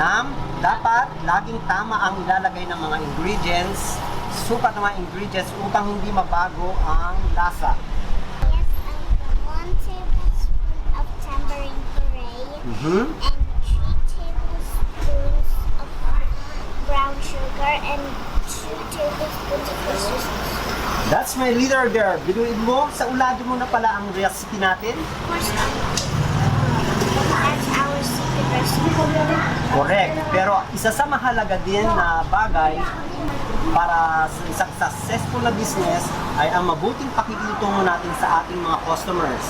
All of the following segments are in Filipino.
Dapat laging tama ang ilalagay ng mga ingredients, sukat ng mga ingredients upang hindi mabago ang lasa. Yes, 1 tablespoon of tamarind puree and 3 tablespoons of brown sugar and 2 tablespoons of fish sauce. That's my leader there. Biluin mo, sa ulado mo na pala ang recipe natin. Of course, that's our secret recipe. Correct. Pero isa sa mahalaga din na bagay para sa isang successful na business ay ang mabuting pakikitungo natin sa ating mga customers.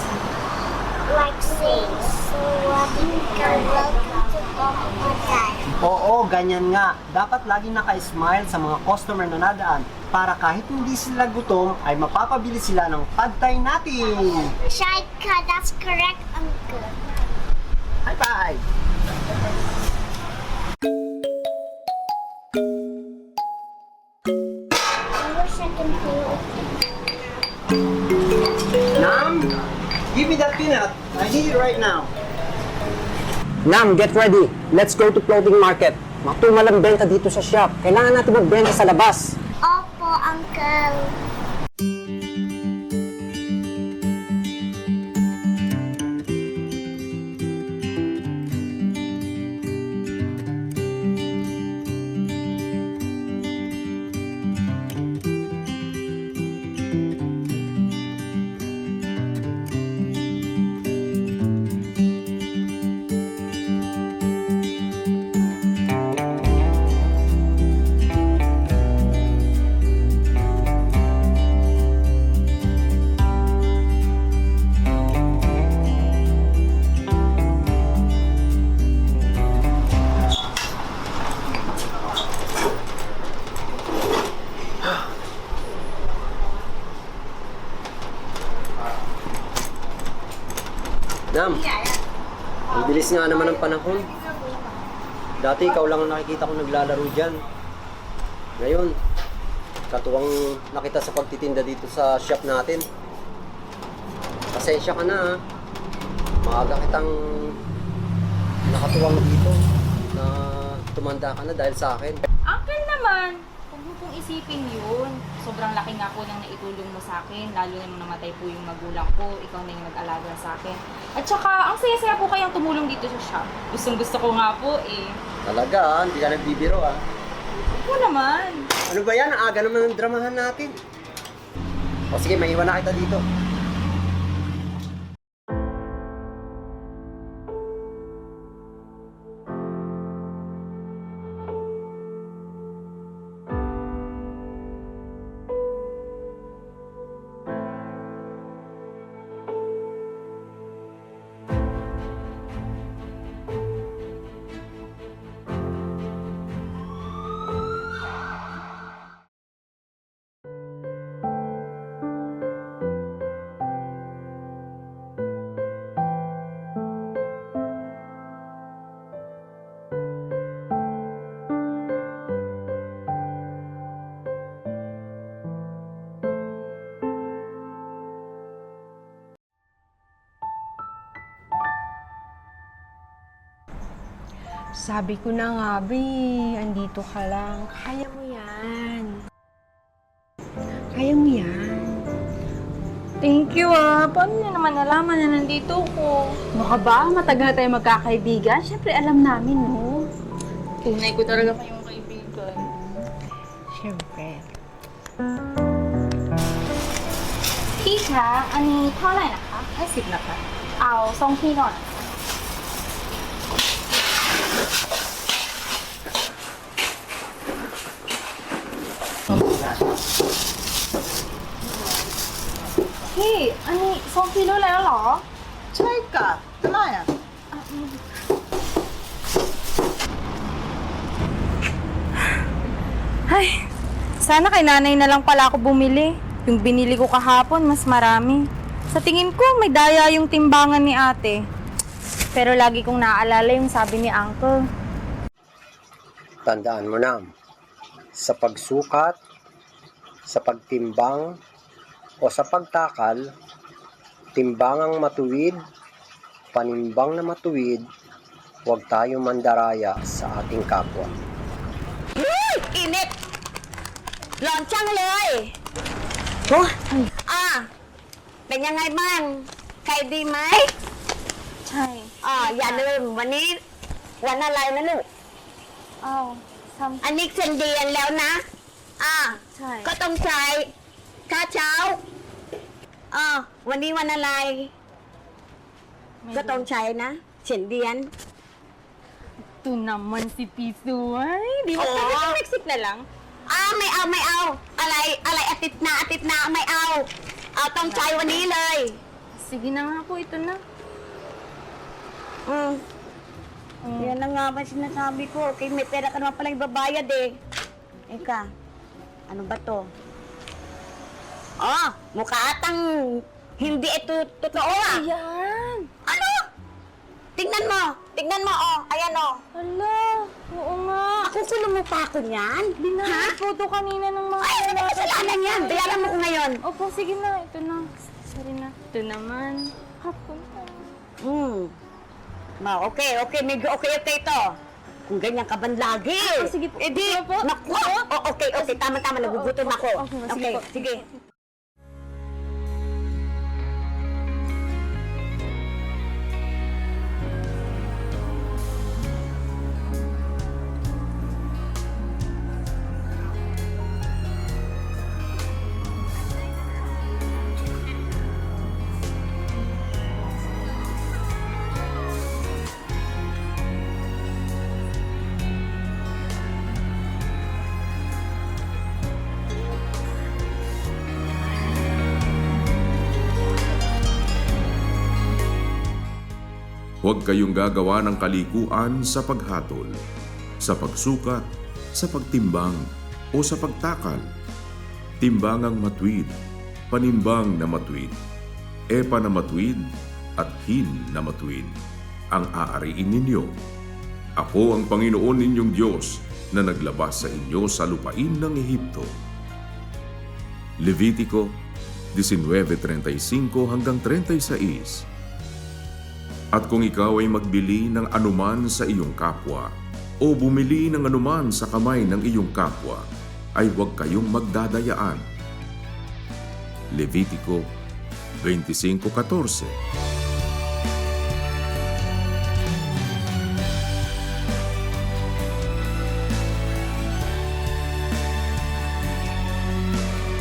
Like saying, so welcome to Coconut. Oo, ganyan nga. Dapat laging naka-smile sa mga customer na nadaan para kahit hindi sila gutom ay mapapabili sila ng pad thai natin. Shaika, that's correct, Uncle. High five! I wish I can play with you. Nam, give me that peanut. I need it right now. Nam, get ready. Let's go to clothing market. Matumal ang benta dito sa shop. Kailangan natin magbenta sa labas. Opo, Uncle. Nam, ang bilis nga naman ng panahon. Dati ikaw lang ang nakikita ko naglalaro dyan. Ngayon, katuwang nakita sa pagtitinda dito sa shop natin. Pasensya ka na ha. Maaga kitang nakatuwang dito na tumanda ka na dahil sa akin. Uncle naman, huwag mo pong isipin yun. Sobrang laki nga po ng naitulong mo sa akin, lalo na nung namatay po yung magulang ko, ikaw na yung nag-alaga sa akin. At saka, ang saya-saya po kayang tumulong dito sa shop. Gustong-gusto ko nga po eh. Talaga ha, hindi ka nagbibiro ha. Oo naman. Ano ba yan? Ang aga naman ng dramahan natin. O sige, maiwan na kita dito. Sabi ko na nga, Bri, andito ka lang. Kaya mo yan. Kaya mo yan. Thank you ah. Paano niyo naman nalaman na nandito ko? Baka ba, matagal tayo magkakaibigan? Siyempre, alam namin, no? Tunay ko talaga kayong kaibigan. Siyempre. Tita, ani tonay na ka? Ay, sip na ka. Aw, song pino na. Hey, ani song kilo 来了เหรอ ใช่กะเท่าไหร่อ่ะ Ay, sana kay nanay na lang pala ako bumili. Yung binili ko kahapon, mas marami. Sa tingin ko, may daya yung timbangan ni ate. Pero lagi kong naaalala yung sabi ni uncle. Tandaan mo na, sa pagsukat, sa pagtimbang, o sa pagtakal, timbangang matuwid, panimbang na matuwid, huwag tayong mandaraya sa ating kapwa. Init! Lonchangเลยเป็นยังไงบ้างใครดีไหม ใช่ อย่าลืมวันนี้วันอะไรนะลูก อ้าวท อันนี้เซ็นเดือนแล้วนะ ำใช่ ก็ต้องใช้ค่าเช้าวันนี้วันอะไร ก็ต้องใช้นะเซ็นเดือน Ito naman si Pisoy. Di ba Oo. sabi Mexic na lang? ไม่เอา อะไรอาทิตย์หน้าไม่เอา ต้องใช้วันนี้เลย Sige na nga po, ito na. Yan na nga ba sinasabi ko. Kay may pera ka naman palang ibabayad eh. Eka, ano ba to? Mukha atang hindi ito totoo Ayan! Ano? Tingnan mo, ayan Hala, oo nga. Kukulong mo pa ako niyan? Binalik photo kanina ng mga... Ay, ano kasalanan yan? Bayaran mo ko ngayon. Opo, sige na. Ito na. Sorry na. Ito naman. Hapon na. Okay, medyo okay ito. Kung ganyan ka ban lagi. Sige po. Edi, Sige po. naku. Okay, tama, nagugutom ako. Sige po. Sige. Huwag kayong gagawa ng kalikuan sa paghatol, sa pagsukat, sa pagtimbang, o sa pagtakal. Timbangang matwid, panimbang na matwid, epa na matwid, at hin na matwid, ang aariin ninyo. Ako ang Panginoon ninyong Diyos na naglabas sa inyo sa lupain ng Ehipto. Levitico 19:35 hanggang 36. At kung ikaw ay magbili ng anuman sa iyong kapwa o bumili ng anuman sa kamay ng iyong kapwa, ay huwag kayong magdadayaan. Levitico 25:14.